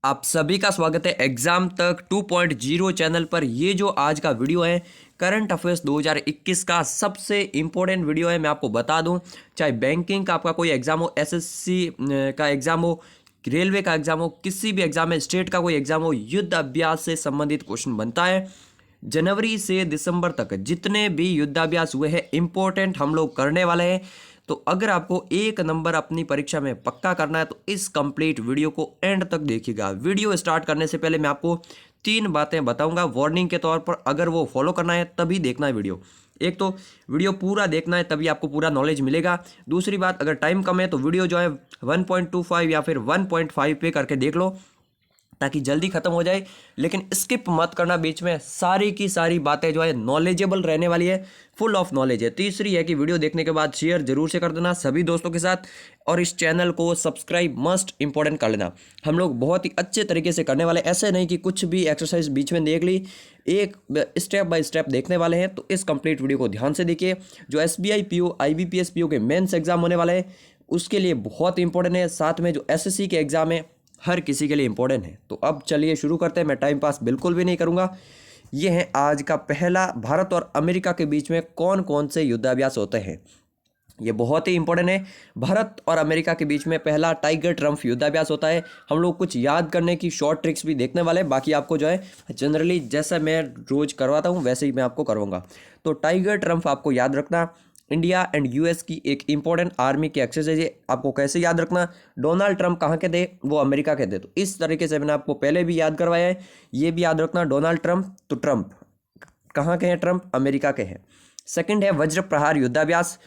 आप सभी का स्वागत है एग्जाम तक 2.0 चैनल पर। ये जो आज का वीडियो है करंट अफेयर्स 2021 का सबसे इम्पोर्टेंट वीडियो है। मैं आपको बता दूं, चाहे बैंकिंग का आपका कोई एग्जाम हो, एसएससी का एग्जाम हो, रेलवे का एग्जाम हो, किसी भी एग्जाम में, स्टेट का कोई एग्जाम हो, युद्ध अभ्यास से संबंधित क्वेश्चन बनता है। जनवरी से दिसंबर तक जितने भी युद्धाभ्यास हुए हैं इंपॉर्टेंट हम लोग करने वाले हैं। तो अगर आपको एक नंबर अपनी परीक्षा में पक्का करना है तो इस कंप्लीट वीडियो को एंड तक देखिएगा। वीडियो स्टार्ट करने से पहले मैं आपको 3 बातें बताऊंगा वार्निंग के तौर पर, अगर वो फॉलो करना है तभी देखना है वीडियो। एक तो वीडियो पूरा देखना है तभी आपको पूरा नॉलेज मिलेगा। दूसरी बात, अगर टाइम कम है तो वीडियो जो है 1.25 या फिर 1.5 पे करके देख लो ताकि जल्दी खत्म हो जाए। लेकिन स्किप मत करना बीच में, सारी की सारी बातें जो है नॉलेजेबल रहने वाली है, फुल ऑफ नॉलेज है। तीसरी है कि वीडियो देखने के बाद शेयर जरूर से कर देना सभी दोस्तों के साथ, और इस चैनल को सब्सक्राइब मस्ट इंपॉर्टेंट कर लेना। हम लोग बहुत ही अच्छे तरीके से करने वाले, ऐसे नहीं कि कुछ भी एक्सरसाइज बीच में देख ली, एक स्टेप बाय स्टेप देखने वाले हैं। तो इस कंप्लीट वीडियो को ध्यान से देखिए। जो SBI PO IBPS PO के मेंस एग्जाम होने वाले हैं उसके लिए बहुत इंपॉर्टेंट है, साथ में जो SSC के एग्जाम है हर किसी के लिए इंपॉर्टेंट है। तो अब चलिए शुरू करते हैं, मैं टाइम पास बिल्कुल भी नहीं करूंगा। ये है आज का पहला, भारत और अमेरिका के बीच में कौन कौन से युद्धाभ्यास होते हैं। ये बहुत ही इंपॉर्टेंट है। भारत और अमेरिका के बीच में पहला टाइगर ट्रम्प युद्धाभ्यास होता है। हम लोग कुछ याद करने की शॉर्ट ट्रिक्स भी देखने वाले हैं, बाकी आपको जो है जनरली जैसा मैं रोज करवाता हूँ वैसे ही मैं आपको करवाऊंगा। तो टाइगर ट्रम्प आपको याद रखना इंडिया एंड US की एक इंपॉर्टेंट आर्मी की एक्सरसाइज है। आपको कैसे याद रखना, डोनाल्ड ट्रंप कहाँ के थे, वो अमेरिका के थे। तो इस तरीके से मैंने आपको पहले भी याद करवाया है, ये भी याद रखना। डोनाल्ड ट्रंप, तो ट्रंप कहाँ के हैं, ट्रंप अमेरिका के हैं। सेकंड है वज्र प्रहार युद्धाभ्यास,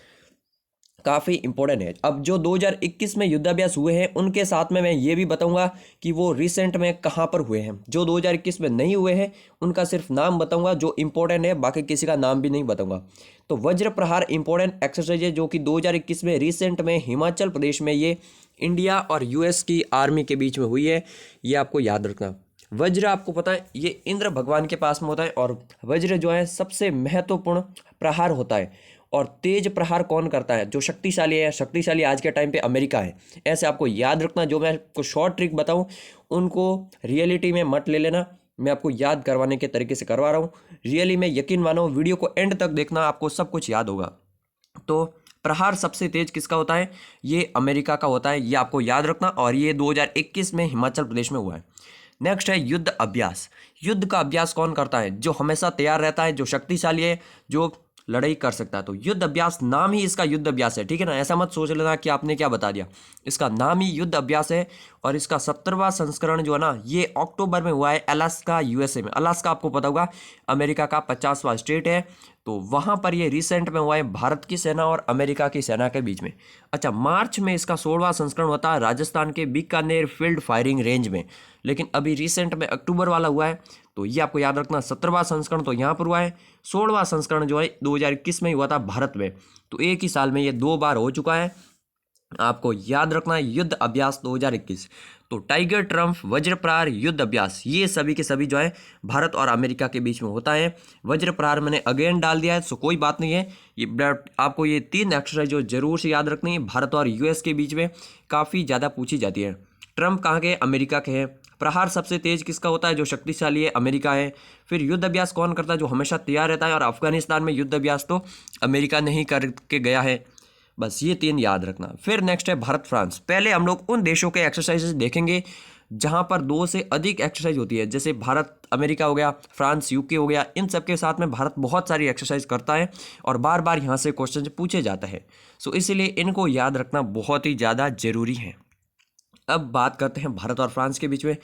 काफ़ी इंपॉर्टेंट है। अब जो 2021 में युद्धाभ्यास हुए हैं उनके साथ में मैं ये भी बताऊंगा कि वो रिसेंट में कहाँ पर हुए हैं। जो 2021 में नहीं हुए हैं उनका सिर्फ नाम बताऊंगा जो इंपॉर्टेंट है, बाकी किसी का नाम भी नहीं बताऊंगा। तो वज्र प्रहार इंपॉर्टेंट एक्सरसाइज है जो कि 2021 में रिसेंट में हिमाचल प्रदेश में ये इंडिया और US की आर्मी के बीच में हुई है, ये आपको याद रखना। वज्र आपको पता है ये इंद्र भगवान के पास में होता है, और वज्र जो है सबसे महत्वपूर्ण प्रहार होता है। और तेज प्रहार कौन करता है, जो शक्तिशाली है, शक्तिशाली आज के टाइम पे अमेरिका है। ऐसे आपको याद रखना। जो मैं आपको शॉर्ट ट्रिक बताऊं उनको रियलिटी में मत ले लेना, मैं आपको याद करवाने के तरीके से करवा रहा हूँ। रियली में यकीन मानो, वीडियो को एंड तक देखना, आपको सब कुछ याद होगा। तो प्रहार सबसे तेज किसका होता है, ये अमेरिका का होता है, ये आपको याद रखना। और ये 2021 में हिमाचल प्रदेश में हुआ है। नेक्स्ट है युद्ध अभ्यास। युद्ध का अभ्यास कौन करता है, जो हमेशा तैयार रहता है, जो शक्तिशाली है, जो लड़ाई कर सकता है। तो युद्ध अभ्यास, नाम ही इसका युद्ध अभ्यास है, ठीक है ना। ऐसा मत सोच लेना कि आपने क्या बता दिया, इसका नाम ही युद्ध अभ्यास है। और इसका 17वां संस्करण जो है ना, ये अक्टूबर में हुआ है अलास्का USA में। अलास्का आपको पता होगा अमेरिका का 50वां स्टेट है। तो वहां पर ये रिसेंट में हुआ है भारत की सेना और अमेरिका की सेना के बीच में। अच्छा, मार्च में इसका 16वां संस्करण होता है राजस्थान के बीकानेर फील्ड फायरिंग रेंज में। लेकिन अभी रिसेंट में अक्टूबर वाला हुआ है, तो ये आपको याद रखना। 17वां संस्करण तो यहाँ पर हुआ है, 16वां संस्करण जो है 2021 में ही हुआ था भारत में। तो एक ही साल में ये 2 बार हो चुका है, आपको याद रखना है युद्ध अभ्यास 2021। तो टाइगर ट्रम्प, वज्र प्रहार, युद्ध अभ्यास, ये सभी के सभी जो है भारत और अमेरिका के बीच में होता है। वज्र प्रहार मैंने अगेन डाल दिया है, सो कोई बात नहीं है। ये आपको ये 3 एक्सरसाइज जो जरूर से याद रखनी है, भारत और US के बीच में काफ़ी ज़्यादा पूछी जाती है। ट्रम्प कहाँ के, अमेरिका के हैं। प्रहार सबसे तेज किसका होता है, जो शक्तिशाली है, अमेरिका है। फिर युद्ध अभ्यास कौन करता है, जो हमेशा तैयार रहता है, और अफगानिस्तान में युद्ध अभ्यास तो अमेरिका ने ही करके गया है। बस ये 3 याद रखना। फिर नेक्स्ट है भारत फ्रांस। पहले हम लोग उन देशों के एक्सरसाइजेस देखेंगे जहां पर 2 से अधिक एक्सरसाइज होती है, जैसे भारत अमेरिका हो गया, फ्रांस UK हो गया। इन सब के साथ में भारत बहुत सारी एक्सरसाइज करता है और बार बार यहाँ से क्वेश्चन पूछे जाता है। सो इसीलिए इनको याद रखना बहुत ही ज़्यादा जरूरी है। अब बात करते हैं भारत और फ्रांस के बीच में।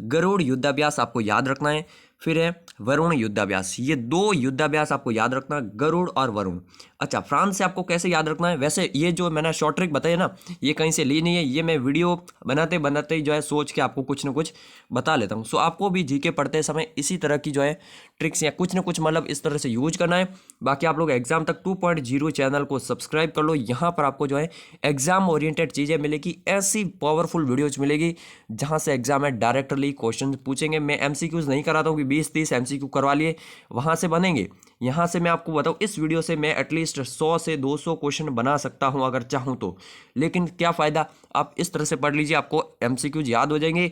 गरुड़ युद्धाभ्यास आपको याद रखना है। फिर है वरुण युद्धाभ्यास, ये 2 युद्धाभ्यास आपको याद रखना, गरुड़ और वरुण। अच्छा, फ्रांस से आपको कैसे याद रखना है, वैसे ये जो मैंने शॉर्ट ट्रिक बताई ना, ये कहीं से ली नहीं है, ये मैं वीडियो बनाते बनाते ही जो है सोच के आपको कुछ ना कुछ बता लेता हूँ। सो आपको भी GK पढ़ते समय इसी तरह की जो है ट्रिक्स या कुछ ना कुछ मतलब इस तरह से यूज करना है। बाकी आप लोग एग्जाम तक 2.0 चैनल को सब्सक्राइब कर लो, यहाँ पर आपको जो है एग्जाम ओरिएंटेड चीज़ें मिलेगी, ऐसी पावरफुल वीडियोज मिलेगी जहाँ से एग्जाम में डायरेक्टली क्वेश्चन पूछेंगे। मैं MCQs नहीं कराता हूँ कि 20-30 MCQ करवा लिए वहाँ से बनेंगे। यहाँ से मैं आपको बताऊँ, इस वीडियो से मैं एटलीस्ट 100 से 200 क्वेश्चन बना सकता हूँ अगर चाहूँ तो। लेकिन क्या फ़ायदा, आप इस तरह से पढ़ लीजिए, आपको MCQs याद हो जाएंगे।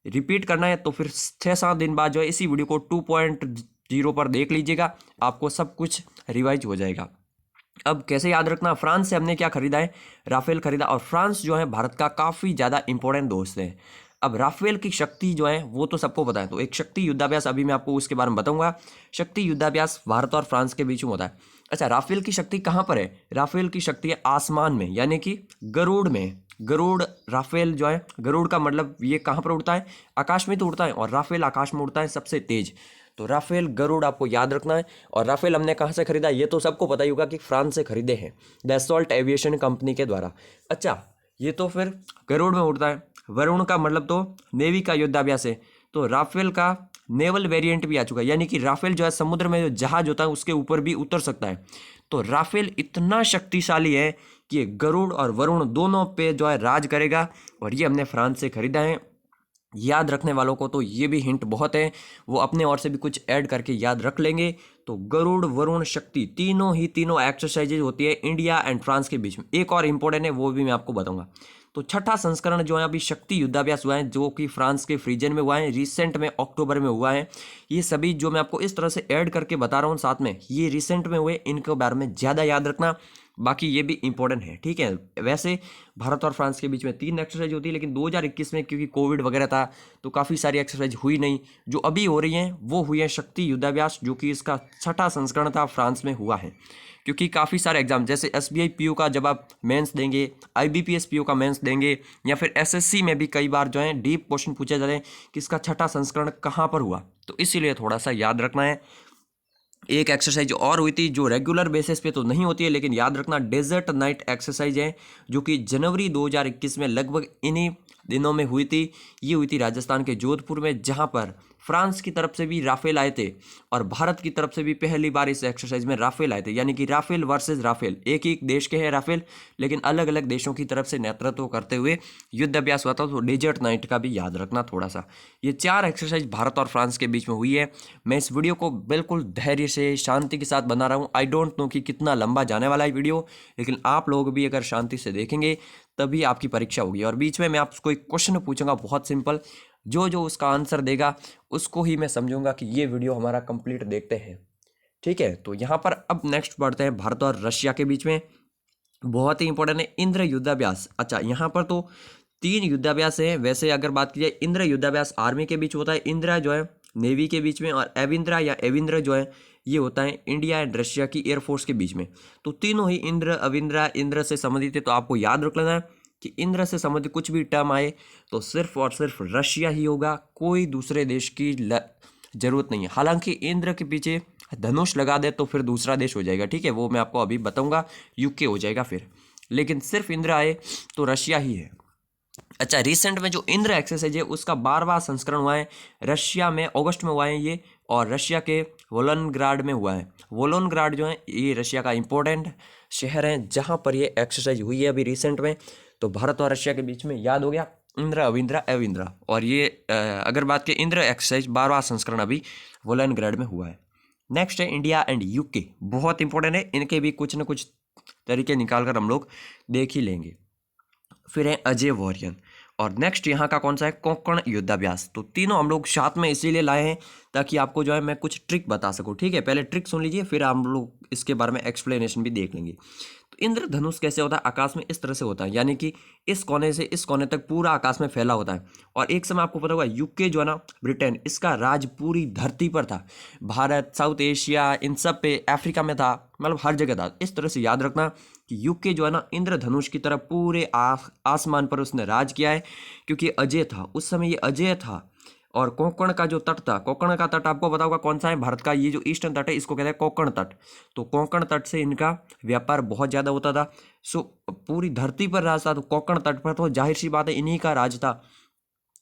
रिपीट करना है तो फिर 6-7 दिन बाद जो है इसी वीडियो को 2.0 पर देख लीजिएगा, आपको सब कुछ रिवाइज हो जाएगा। अब कैसे याद रखना, फ्रांस से हमने क्या खरीदा है, राफेल खरीदा, और फ्रांस जो है भारत का काफ़ी ज़्यादा इंपॉर्टेंट दोस्त है। अब राफेल की शक्ति जो है वो तो सबको पता है, तो एक शक्ति युद्धाभ्यास अभी मैं आपको उसके बारे में बताऊंगा। शक्ति युद्धाभ्यास भारत और फ्रांस के बीच में होता है। अच्छा, राफेल की शक्ति कहाँ पर है, राफेल की शक्ति है आसमान में, यानी कि गरुड़ में। गरुड़, राफेल जो है, गरुड़ का मतलब ये कहाँ पर उड़ता है, आकाश में तो उड़ता है, और राफेल आकाश में उड़ता है सबसे तेज। तो राफेल, गरुड़ आपको याद रखना है। और राफेल हमने कहाँ से खरीदा, ये तो सबको पता ही होगा कि फ्रांस से खरीदे हैं, डैसॉल्ट एविएशन कंपनी के द्वारा। अच्छा, ये तो फिर गरुड़ में उड़ता है। वरुण का मतलब तो नेवी का युद्धाभ्यास है, तो राफेल का नेवल वेरिएंट भी आ चुका है, यानी कि राफेल जो है समुद्र में जो जहाज होता है उसके ऊपर भी उतर सकता है। तो राफेल इतना शक्तिशाली है कि ये गरुड़ और वरुण दोनों पे जो है राज करेगा, और ये हमने फ्रांस से खरीदा है। याद रखने वालों को तो ये भी हिंट बहुत है, वो अपने और से भी कुछ ऐड करके याद रख लेंगे। तो गरुड़, वरुण, शक्ति, तीनों एक्सरसाइजेज होती है इंडिया एंड फ्रांस के बीच में। एक और इम्पोर्टेंट है, वो भी मैं आपको बताऊंगा। तो छठा संस्करण जो है अभी शक्ति युद्धाभ्यास हुआ है, जो कि फ्रांस के फ्रीजन में हुआ है, रिसेंट में अक्टूबर में हुआ है। ये सभी जो मैं आपको इस तरह से ऐड करके बता रहा हूँ साथ में, ये रिसेंट में हुए, इनके बारे में ज़्यादा याद रखना, बाकी ये भी इंपॉर्टेंट है, ठीक है। वैसे भारत और फ्रांस के बीच में 3 एक्सरसाइज होती है, लेकिन 2021 में क्योंकि कोविड वगैरह था तो काफ़ी सारी एक्सरसाइज हुई नहीं। जो अभी हो रही हैं वो हुई है शक्ति युद्धाभ्यास, जो कि इसका छठा संस्करण था, फ्रांस में हुआ है। क्योंकि काफ़ी सारे एग्जाम, जैसे SBI PO का जब आप मेंस देंगे, IBPS PO का मेंस देंगे, या फिर SSC में भी कई बार जो है डीप क्वेश्चन पूछे जाते हैं कि इसका छठा संस्करण कहाँ पर हुआ, तो इसीलिए थोड़ा सा याद रखना है। एक एक्सरसाइज और हुई थी जो रेगुलर बेसिस पे तो नहीं होती है, लेकिन याद रखना, डेजर्ट नाइट एक्सरसाइज है, जो कि जनवरी 2021 में लगभग इन्हीं दिनों में हुई थी। ये हुई थी राजस्थान के जोधपुर में, जहां पर फ्रांस की तरफ से भी राफेल आए थे और भारत की तरफ से भी पहली बार इस एक्सरसाइज में राफेल आए थे, यानी कि राफेल वर्सेस राफेल, एक ही देश के हैं राफेल, लेकिन अलग अलग देशों की तरफ से नेतृत्व करते हुए युद्ध अभ्यास हुआ था। तो डेजर्ट नाइट का भी याद रखना थोड़ा सा। ये 4 एक्सरसाइज भारत और फ्रांस के बीच में हुई है। मैं इस वीडियो को बिल्कुल धैर्य से, शांति के साथ बना रहा हूँ। आई डोंट नो कि कितना लंबा जाने वाला है वीडियो, लेकिन आप लोग भी अगर शांति से देखेंगे तभी आपकी परीक्षा होगी। और बीच में मैं आपको एक क्वेश्चन पूछूंगा बहुत सिंपल, जो जो उसका आंसर देगा उसको ही मैं समझूंगा कि ये वीडियो हमारा कंप्लीट देखते हैं, ठीक है। तो यहाँ पर अब नेक्स्ट बढ़ते हैं भारत और रशिया के बीच में, बहुत ही इंपॉर्टेंट है इंद्र युद्धाभ्यास। अच्छा, यहाँ पर तो 3 युद्धाभ्यास है। वैसे अगर बात की जाए, इंद्र युद्धाभ्यास आर्मी के बीच होता है, इंद्रा जो है नेवी के बीच में, और एविंद्रा या एविंद्र जो है ये होता है इंडिया एंड रशिया की एयरफोर्स के बीच में। तो तीनों ही इंद्र, अविंद्रा, इंद्र से संबंधित है। तो आपको याद रख लेना है कि इंद्र से संबंधित कुछ भी टर्म आए तो सिर्फ और सिर्फ रशिया ही होगा, कोई दूसरे देश की जरूरत नहीं है। हालांकि इंद्र के पीछे धनुष लगा दे तो फिर दूसरा देश हो जाएगा, ठीक है, वो मैं आपको अभी बताऊंगा, यूके हो जाएगा फिर, लेकिन सिर्फ इंद्र आए तो रशिया ही है। अच्छा, रिसेंट में जो इंद्र एक्सरसाइज है उसका 12वां संस्करण हुआ है, रशिया में अगस्त में हुआ है ये, और रशिया के वोलोनग्राड में हुआ है। वोलोनग्राड जो है ये रशिया का इंपॉर्टेंट शहर है, जहाँ पर ये एक्सरसाइज हुई है अभी रिसेंट में। तो भारत और रशिया के बीच में याद हो गया इंद्र, अविंद्रा, एविंद्रा। और ये अगर बात करें इंद्र एक्सरसाइज 12वां संस्करण अभी वोलोनग्राड में हुआ है। नेक्स्ट है इंडिया एंड यूके, बहुत इंपॉर्टेंट है, इनके भी कुछ न कुछ तरीके निकाल कर हम लोग देख ही लेंगे। फिर है अजय वॉरियन, और नेक्स्ट यहाँ का कौन सा है, कोंकण युद्धाभ्यास। तो तीनों हम लोग साथ में इसीलिए लाए हैं ताकि आपको जो है मैं कुछ ट्रिक बता सकूँ, ठीक है। पहले ट्रिक सुन लीजिए, फिर हम लोग इसके बारे में एक्सप्लेनेशन भी देख लेंगे। तो इंद्रधनुष कैसे होता है, आकाश में इस तरह से होता है, यानी कि इस कोने से इस कोने तक पूरा आकाश में फैला होता है। और एक समय आपको पता होगा यूके जो है ना, ब्रिटेन, इसका राज पूरी धरती पर था, भारत, साउथ एशिया, इन सब पे, अफ्रीका में था, मतलब हर जगह था। इस तरह से याद रखना कि यूके जो है ना इंद्रधनुष की तरफ पूरे आसमान पर उसने राज किया है, क्योंकि अजय था उस समय, ये अजय था। और कोंकण का जो तट था, कोंकण का तट आपको पता होगा कौन सा है, भारत का ये जो ईस्टर्न तट है इसको कहते हैं कोंकण तट। तो कोंकण तट से इनका व्यापार बहुत ज़्यादा होता था। सो पूरी धरती पर राज था, तो कोंकण तट पर तो जाहिर सी बात है इन्हीं का राज था।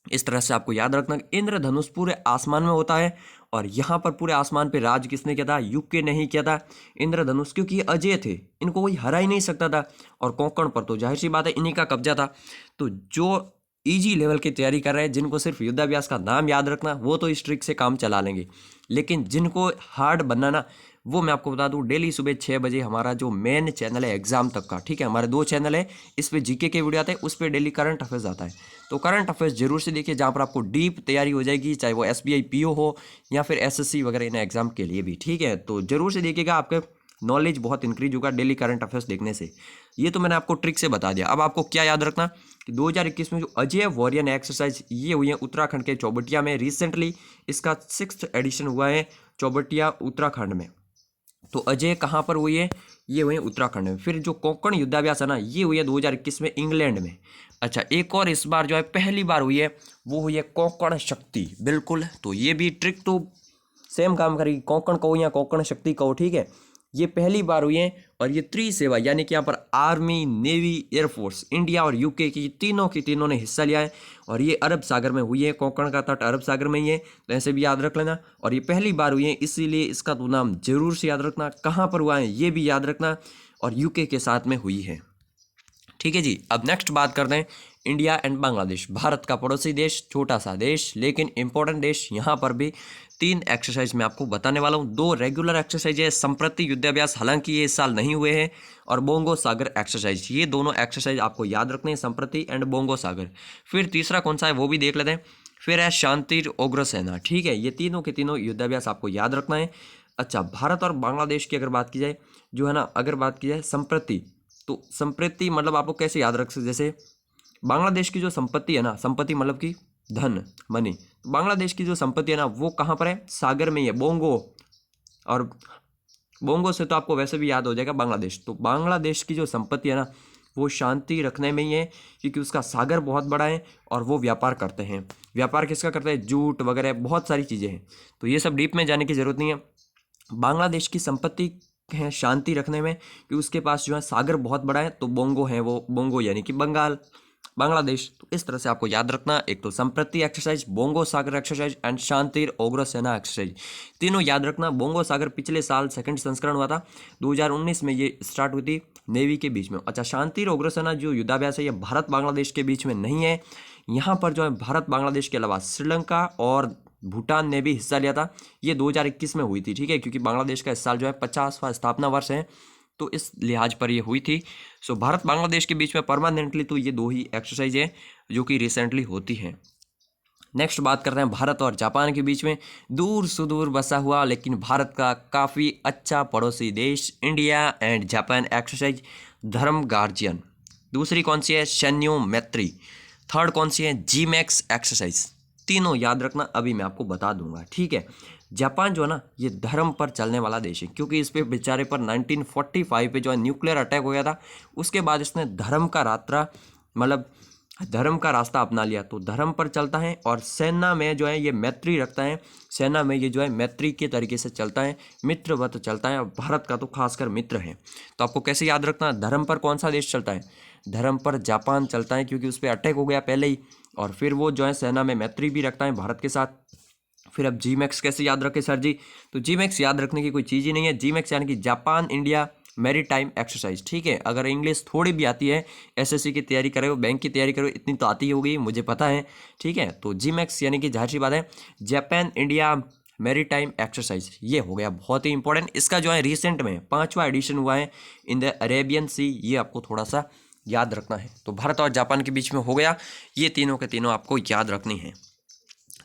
इस तरह से आपको याद रखना कि इंद्रधनुष पूरे आसमान में होता है, और यहाँ पर पूरे आसमान पे राज किसने किया था, यूके ने ही किया था इंद्रधनुष, क्योंकि ये अजय थे, इनको कोई हरा ही नहीं सकता था। और कोंकण पर तो जाहिर सी बात है इन्हीं का कब्जा था। तो जो इजी लेवल की तैयारी कर रहे हैं, जिनको सिर्फ युद्धाभ्यास का नाम याद रखना, वो तो इस ट्रिक से काम चला लेंगे, लेकिन जिनको हार्ड बनना ना, वो मैं आपको बता दूं, डेली सुबह 6 बजे हमारा जो मेन चैनल है एग्जाम तक का, ठीक है, हमारे 2 चैनल है, इस पे जीके के वीडियो आते हैं, उस पर डेली करंट अफेयर्स आता है। तो करंट अफेयर्स जरूर से देखिए, जहाँ पर आपको डीप तैयारी हो जाएगी, चाहे वो SBI PO हो या फिर SSC वगैरह इन एग्जाम के लिए भी, ठीक है। तो जरूर से देखिएगा, आपके नॉलेज बहुत इंक्रीज होगा डेली करंट अफेयर्स देखने से। ये तो मैंने आपको ट्रिक से बता दिया। अब आपको क्या याद रखना कि 2021 में जो अजय वॉरियन एक्सरसाइज ये हुई है उत्तराखंड के चौबटिया में, रिसेंटली इसका 6th एडिशन हुआ है चौबटिया उत्तराखंड में। तो अजय कहाँ पर हुई है, ये हुई है उत्तराखंड में। फिर जो कोंकण युद्धाभ्यास है ना, ये हुई है 2021 में इंग्लैंड में। अच्छा, एक और इस बार जो है पहली बार हुई है, वो हुई है कोंकण शक्ति, बिल्कुल। तो ये भी ट्रिक तो सेम काम करेगी, कोंकण कहो या कोंकण शक्ति कहो, ठीक है। ये पहली बार हुई है और ये त्रिसेवा यानी कि यहाँ पर आर्मी, नेवी, एयरफोर्स, इंडिया और यूके की तीनों ने हिस्सा लिया है। और ये अरब सागर में हुई है, कोंकण का तट अरब सागर में ही है, तो ऐसे भी याद रख लेना। और ये पहली बार हुई है, इसीलिए इसका तो नाम जरूर से याद रखना। कहाँ पर हुआ है ये भी याद रखना, और यूके के साथ में हुई है, ठीक है जी। अब नेक्स्ट बात करते हैं इंडिया एंड बांग्लादेश, भारत का पड़ोसी देश, छोटा सा देश लेकिन इंपॉर्टेंट देश। यहाँ पर भी 3 एक्सरसाइज मैं आपको बताने वाला हूँ। 2 रेगुलर एक्सरसाइज है, संप्रति युद्धाभ्यास, हालांकि ये इस साल नहीं हुए हैं, और बोंगो सागर एक्सरसाइज। ये दोनों एक्सरसाइज आपको याद रखने हैं, संप्रति एंड बोंगो सागर। फिर तीसरा कौन सा है वो भी देख लेते हैं। फिर है शांतिर उग्रसेना, ठीक है। ये तीनों के तीनों युद्धाभ्यास आपको याद रखना है। अच्छा, भारत और बांग्लादेश की अगर बात की जाए, जो है ना, अगर बात की जाए संप्रति, तो संप्रति मतलब आपको कैसे याद रख सकते, जैसे बांग्लादेश की जो संपत्ति है ना, संपत्ति मतलब कि धन, मनी। बांग्लादेश की जो संपत्ति है ना, वो कहाँ पर है, सागर में ही है, बोंगो। और बोंगो से तो आपको वैसे भी याद हो जाएगा बांग्लादेश। तो बांग्लादेश की जो संपत्ति है ना, वो शांति रखने में ही है, क्योंकि उसका सागर बहुत बड़ा है और वो व्यापार करते हैं। व्यापार किसका करते हैं, जूट वगैरह बहुत सारी चीज़ें हैं। तो ये सब डीप में जाने की ज़रूरत नहीं है। बांग्लादेश की संपत्ति है शांति रखने में, कि उसके पास जो है सागर बहुत बड़ा है, तो बोंगो है वो, बोंगो यानी कि बंगाल, बांग्लादेश। तो इस तरह से आपको याद रखना, एक तो संप्रति exercise, bongo Sagar exercise and शांतिर उग्रसेना एक्सरसाइज, तीनों याद रखना। बोंगो सागर पिछले साल 2nd संस्करण हुआ था, 2019 में ये स्टार्ट हुई थी नेवी के बीच में। अच्छा, शांतिर उग्रसेना जो युद्धाभ्यास है, ये भारत बांग्लादेश के बीच में नहीं है। यहाँ पर जो है भारत बांग्लादेश के अलावा श्रीलंका और भूटान ने भी हिस्सा लिया था। ये 2021 में हुई थी, ठीक है, क्योंकि बांग्लादेश का इस साल जो है 50वां स्थापना वर्ष है, तो इस लिहाज पर ये हुई थी। सो भारत बांग्लादेश के बीच में परमानेंटली तो ये 2 ही एक्सरसाइज है जो कि रिसेंटली होती हैं। नेक्स्ट बात करते हैं भारत और जापान के बीच में, दूर सुदूर बसा हुआ लेकिन भारत का काफ़ी अच्छा पड़ोसी देश, इंडिया एंड जापान एक्सरसाइज, धर्म गार्जियन। दूसरी कौन सी है, शन्यो मैत्री। थर्ड कौन सी है, जीमैक्स एक्सरसाइज। तीनों याद रखना, अभी मैं आपको बता दूंगा, ठीक है। जापान जो है ना, ये धर्म पर चलने वाला देश है, क्योंकि इस पे बेचारे पर 1945 पे जो है न्यूक्लियर अटैक हो गया था। उसके बाद इसने धर्म का धर्म का रास्ता अपना लिया, तो धर्म पर चलता है। और सेना में जो है ये मैत्री रखता है, सेना में ये जो है मैत्री के तरीके से चलता है, मित्रवत चलता है, और भारत का तो खासकर मित्र है। तो आपको कैसे याद रखना, धर्म पर कौन सा देश चलता है, धर्म पर जापान चलता है, क्योंकि उस पर अटैक हो गया पहले ही। और फिर वो जो है सेना में मैत्री भी रखता है भारत के साथ। फिर अब जीमैक्स कैसे याद रखे सर जी, तो जीमैक्स याद रखने की कोई चीज़ ही नहीं है। जीमैक्स यानी कि जापान इंडिया मैरीटाइम एक्सरसाइज, ठीक है। अगर इंग्लिश थोड़ी भी आती है, एसएससी की तैयारी करे हो, बैंक की तैयारी करो, इतनी तो आती होगी, मुझे पता है, ठीक है। तो जीमैक्स यानी कि जाहिर सी बात है जापान इंडिया मैरीटाइम एक्सरसाइज, ये हो गया बहुत ही इंपॉर्टेंट। इसका जो है रिसेंट में 5वां एडिशन हुआ है इन द अरेबियन सी, ये आपको थोड़ा सा याद रखना है। तो भारत और जापान के बीच में हो गया, ये तीनों के तीनों आपको याद रखनी है।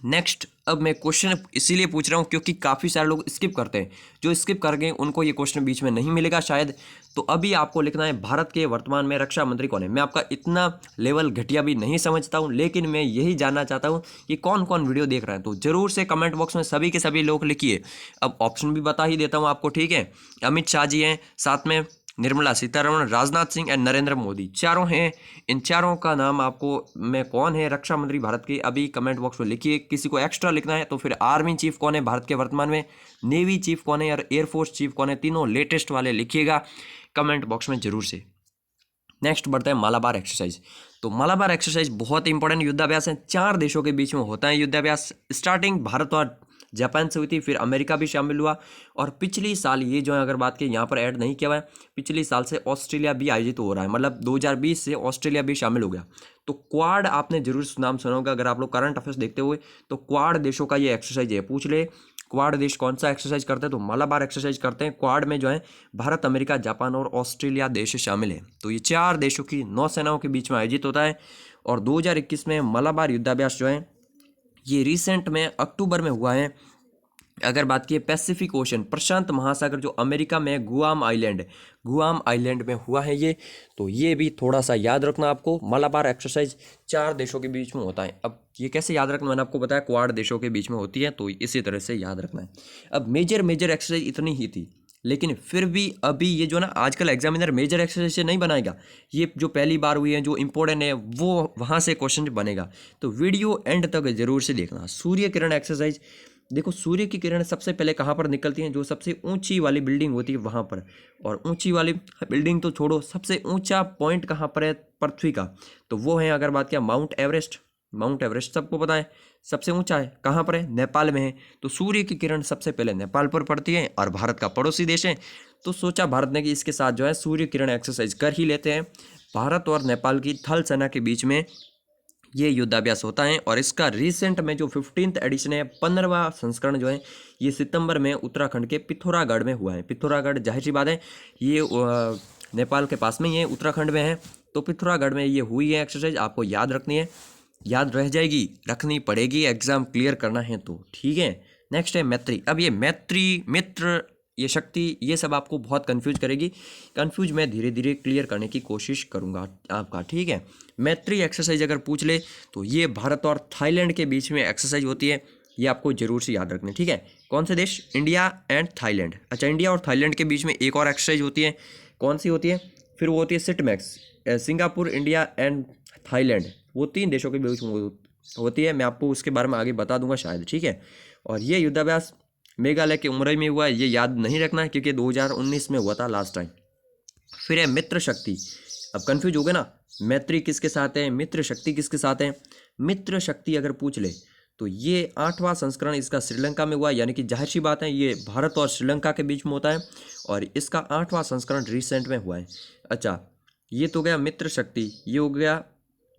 नेक्स्ट, अब मैं क्वेश्चन इसीलिए पूछ रहा हूँ क्योंकि काफ़ी सारे लोग स्किप करते हैं, जो स्किप कर गए उनको ये क्वेश्चन बीच में नहीं मिलेगा शायद। तो अभी आपको लिखना है भारत के वर्तमान में रक्षा मंत्री कौन है। मैं आपका इतना लेवल घटिया भी नहीं समझता हूँ, लेकिन मैं यही जानना चाहता हूँ कि कौन कौन वीडियो देख रहे हैं। तो जरूर से कमेंट बॉक्स में सभी के सभी लोग लिखिए। अब ऑप्शन भी बता ही देता हूँ आपको, ठीक है। अमित शाह जी हैं, साथ में निर्मला सीतारमण, राजनाथ सिंह एंड नरेंद्र मोदी, चारों हैं। इन चारों का नाम आपको में कौन है रक्षा मंत्री भारत के, अभी कमेंट बॉक्स में लिखिए। किसी को एक्स्ट्रा लिखना है तो फिर आर्मी चीफ कौन है भारत के वर्तमान में, नेवी चीफ कौन है और एयरफोर्स चीफ कौन है, तीनों लेटेस्ट वाले लिखिएगा कमेंट बॉक्स में जरूर से। नेक्स्ट बढ़ता है मालाबार एक्सरसाइज। तो मालाबार एक्सरसाइज बहुत इंपॉर्टेंट युद्धाभ्यास है, 4 देशों के बीच में होता है युद्धाभ्यास। स्टार्टिंग भारत और जापान से हुई थी, फिर अमेरिका भी शामिल हुआ, और पिछली साल ये जो है अगर बात की यहाँ पर ऐड नहीं किया हुआ है, पिछली साल से ऑस्ट्रेलिया भी आयोजित हो रहा है, मतलब 2020 से ऑस्ट्रेलिया भी शामिल हो गया। तो क्वाड आपने जरूर नाम सुना होगा, अगर आप लोग करंट अफेयर्स देखते हुए, तो क्वाड देशों का ये एक्सरसाइज है, पूछ ले क्वाड देश कौन सा एक्सरसाइज करते हैं, तो मलाबार एक्सरसाइज करते हैं। क्वाड में जो है भारत, अमेरिका, जापान और ऑस्ट्रेलिया देश शामिल है। तो ये 4 देशों की नौसेनाओं के बीच में आयोजित होता है। और 2021 में मलाबार युद्धाभ्यास जो है ये रिसेंट में अक्टूबर में हुआ है। अगर बात की पैसिफिक ओशन, प्रशांत महासागर, जो अमेरिका में गुआम आइलैंड में हुआ है ये। तो ये भी थोड़ा सा याद रखना आपको। मलाबार एक्सरसाइज 4 देशों के बीच में होता है। अब ये कैसे याद रखना, मैंने आपको बताया क्वाड देशों के बीच में होती है, तो इसी तरह से याद रखना है। अब मेजर एक्सरसाइज इतनी ही थी, लेकिन फिर भी अभी ये जो ना आजकल एग्जामिनर मेजर एक्सरसाइज से नहीं बनाएगा। ये जो पहली बार हुई है, जो इंपॉर्टेंट है, वो वहाँ से क्वेश्चन बनेगा। तो वीडियो एंड तक जरूर से देखना। सूर्य किरण एक्सरसाइज, देखो सूर्य की किरण सबसे पहले कहाँ पर निकलती हैं, जो सबसे ऊंची वाली बिल्डिंग होती है वहाँ पर। और ऊंची वाली बिल्डिंग तो छोड़ो, सबसे ऊंचा पॉइंट कहाँ पर है पृथ्वी का, तो वो है, अगर बात किया, माउंट एवरेस्ट सबको पता है सबसे ऊंचा है, कहाँ पर है, नेपाल में है। तो सूर्य की किरण सबसे पहले नेपाल पर पड़ती है और भारत का पड़ोसी देश है। तो सोचा भारत ने कि इसके साथ जो है सूर्य किरण एक्सरसाइज कर ही लेते हैं। भारत और नेपाल की थल सेना के बीच में ये युद्धाभ्यास होता है। और इसका रिसेंट में जो 15th एडिशन है, 15वां संस्करण जो है, ये सितंबर में उत्तराखंड के पिथौरागढ़ में हुआ है। पिथौरागढ़ जाहिर सी बात है ये नेपाल के पास में ही है, उत्तराखंड में है। तो पिथौरागढ़ में ये हुई है एक्सरसाइज, आपको याद रखनी है, याद रह जाएगी, रखनी पड़ेगी, एग्जाम क्लियर करना है तो, ठीक है। नेक्स्ट है मैत्री। अब ये मैत्री, मित्र, ये शक्ति, ये सब आपको बहुत कंफ्यूज करेगी। कंफ्यूज मैं धीरे धीरे क्लियर करने की कोशिश करूंगा आपका, ठीक है। मैत्री एक्सरसाइज अगर पूछ ले तो ये भारत और थाईलैंड के बीच में एक्सरसाइज होती है, ये आपको जरूर से याद रखनी है, ठीक है। कौन से देश, इंडिया एंड थाईलैंड। अच्छा, इंडिया और थाईलैंड के बीच में एक और एक्सरसाइज होती है, कौन सी होती है, फिर वो होती है सिटमैक्स। सिंगापुर, इंडिया एंड थाईलैंड, वो 3 देशों के बीच में होती है। मैं आपको उसके बारे में आगे बता दूंगा शायद, ठीक है। और ये युद्धाभ्यास मेघालय के उमरई में हुआ है, ये याद नहीं रखना है क्योंकि 2019 में हुआ था लास्ट टाइम। फिर है मित्र शक्ति। अब कंफ्यूज हो गए ना, मैत्री किसके साथ है, मित्र शक्ति किसके साथ है। मित्र शक्ति अगर पूछ ले तो ये 8वां संस्करण इसका श्रीलंका में हुआ, यानी कि जाहिर सी बात है ये भारत और श्रीलंका के बीच में होता है। और इसका 8वां संस्करण रिसेंट में हुआ है। अच्छा, ये तो गया मित्र शक्ति, ये हो गया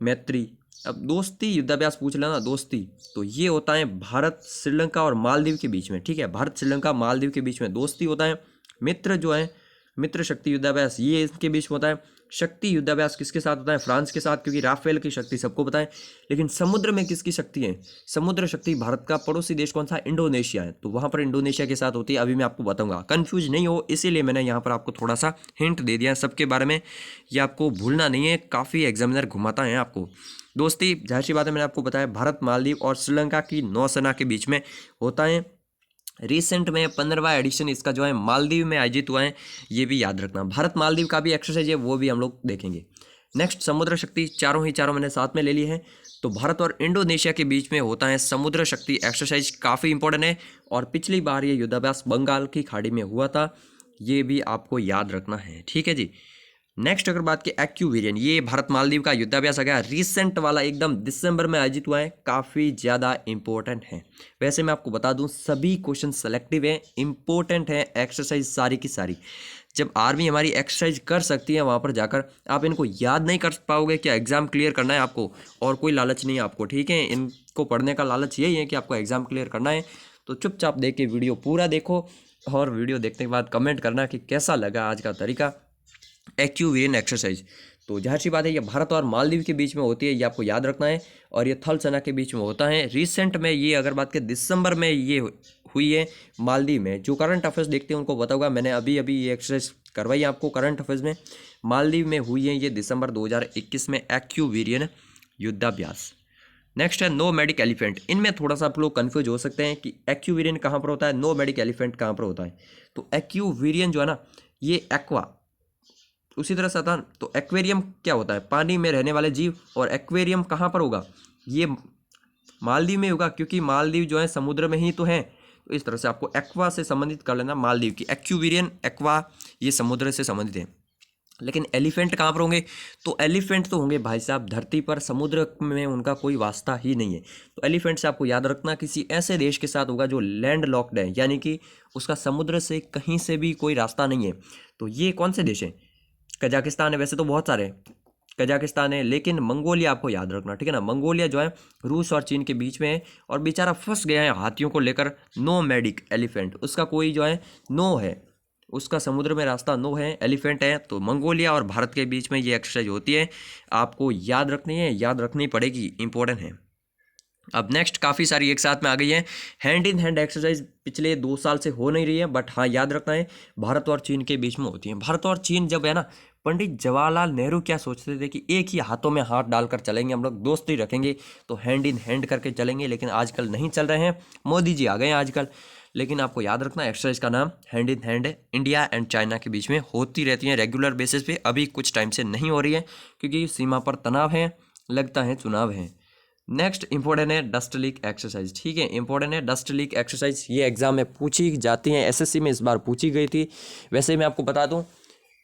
मैत्री। अब दोस्ती युद्धाभ्यास पूछ लेना, दोस्ती तो ये होता है भारत, श्रीलंका और मालदीव के बीच में, ठीक है। भारत, श्रीलंका, मालदीव के बीच में दोस्ती होता है। मित्र जो है, मित्र शक्ति युद्धाभ्यास, ये इसके बीच में होता है। शक्ति युद्धाभ्यास किसके साथ होता है, फ्रांस के साथ, क्योंकि राफेल की शक्ति सबको पता है। लेकिन समुद्र में किसकी शक्ति है, समुद्र शक्ति भारत का पड़ोसी देश कौन सा, इंडोनेशिया है। तो वहां पर इंडोनेशिया के साथ होती है, अभी मैं आपको बताऊंगा, कंफ्यूज नहीं हो, इसीलिए मैंने यहाँ पर आपको थोड़ा सा हिंट दे दिया सबके बारे में। ये आपको भूलना नहीं है, काफ़ी एग्जामिनर घुमाता है आपको। दोस्ती जाहिर सी बात है, मैंने आपको बताया भारत, मालदीव और श्रीलंका की नौसेना के बीच में होता है। रिसेंट में 15वां एडिशन इसका जो है मालदीव में आयोजित हुआ है, ये भी याद रखना। भारत मालदीव का भी एक्सरसाइज है, वो भी हम लोग देखेंगे। नेक्स्ट समुद्र शक्ति, चारों मैंने साथ में ले ली है। तो भारत और इंडोनेशिया के बीच में होता है समुद्र शक्ति एक्सरसाइज, काफ़ी इंपॉर्टेंट है। और पिछली बार ये युद्धाभ्यास बंगाल की खाड़ी में हुआ था, ये भी आपको याद रखना है, ठीक है जी। नेक्स्ट अगर बात की एक्यूवेरियन, ये भारत मालदीव का युद्धाभ्यास आ गया, रिसेंट वाला एकदम दिसंबर में आयोजित हुआ है, काफ़ी ज़्यादा इंपॉर्टेंट है। वैसे मैं आपको बता दूं सभी क्वेश्चन सेलेक्टिव हैं, इंपॉर्टेंट है एक्सरसाइज सारी की सारी। जब आर्मी हमारी एक्सरसाइज कर सकती है वहाँ पर जाकर आप इनको याद नहीं कर पाओगे, क्या एग्जाम क्लियर करना है आपको, और कोई लालच नहीं है आपको, ठीक है। इनको पढ़ने का लालच यही है कि आपको एग्जाम क्लियर करना है। तो चुपचाप देख के वीडियो पूरा देखो, और वीडियो देखने के बाद कमेंट करना कि कैसा लगा आज का तरीका एक्यूवेरियन एक्सरसाइज। तो जाहिर सी बात है ये भारत और मालदीव के बीच में होती है, ये आपको याद रखना है। और ये थल सेना के बीच में होता है। रिसेंट में ये अगर बात करें दिसंबर में ये हुई है मालदीव में। जो करंट अफेयर्स देखते हैं उनको बताऊंगा, मैंने अभी ये एक्सरसाइज करवाई आपको करंट अफेयर्स में। मालदीव में हुई है ये दिसंबर 2021 में एक्यूवेरियन युद्धाभ्यास। नेक्स्ट है नोमैडिक एलिफेंट। इनमें थोड़ा सा आप लोग कन्फ्यूज हो सकते हैं कि एक्यूवेरियन कहाँ पर होता है, नोमैडिक एलिफेंट कहाँ पर होता है। तो एक्यूवेरियन जो है ना, ये एक्वा उसी तरह से आता है। तो एक्वेरियम क्या होता है, पानी में रहने वाले जीव। और एक्वेरियम कहाँ पर होगा, ये मालदीव में होगा, क्योंकि मालदीव जो है समुद्र में ही तो है। तो इस तरह से आपको एक्वा से संबंधित कर लेना मालदीव की। एक्यूवेरियन, एक्वा, ये समुद्र से संबंधित है। लेकिन एलिफेंट कहाँ पर होंगे, तो एलिफेंट तो होंगे भाई साहब धरती पर, समुद्र में उनका कोई वास्ता ही नहीं है। तो एलिफेंट से आपको याद रखना किसी ऐसे देश के साथ होगा जो लैंड लॉक्ड है, यानी कि उसका समुद्र से कहीं से भी कोई रास्ता नहीं है। तो ये कौन से देश हैं, कजाकिस्तान है, वैसे तो बहुत सारे हैं, कजाकिस्तान है, लेकिन मंगोलिया आपको याद रखना, ठीक है ना। मंगोलिया जो है रूस और चीन के बीच में है और बेचारा फंस गया है हाथियों को लेकर। नोमैडिक एलिफेंट, उसका कोई जो है नो है, उसका समुद्र में रास्ता नो है, एलिफेंट है। तो मंगोलिया और भारत के बीच में ये एक्सरसाइज होती है, आपको याद रखनी है, याद रखनी पड़ेगी, इंपॉर्टेंट है। अब नेक्स्ट काफ़ी सारी एक साथ में आ गई है। हैंड इन हैंड एक्सरसाइज पिछले 2 साल से हो नहीं रही है, बट हाँ याद रखना है भारत और चीन के बीच में होती है। भारत और चीन जब है ना, पंडित जवाहरलाल नेहरू क्या सोचते थे कि एक ही हाथों में हाथ डालकर चलेंगे, हम लोग दोस्ती रखेंगे तो हैंड इन हैंड करके चलेंगे, लेकिन आजकल नहीं चल रहे हैं। मोदी जी आ गए हैं आजकल, लेकिन आपको याद रखना एक्सरसाइज का नाम hand in hand India and China के बीच में होती रहती है रेगुलर बेसिस पे। अभी कुछ टाइम से नहीं हो रही है क्योंकि सीमा पर तनाव है, लगता है चुनाव है। नेक्स्ट इंपॉर्टेंट है डस्ट लीक एक्सरसाइज, ठीक है, इंपॉर्टेंट है डस्ट लीक एक्सरसाइज। ये एग्जाम में पूछी जाती है, एसएससी में इस बार पूछी गई थी। वैसे मैं आपको बता दूं,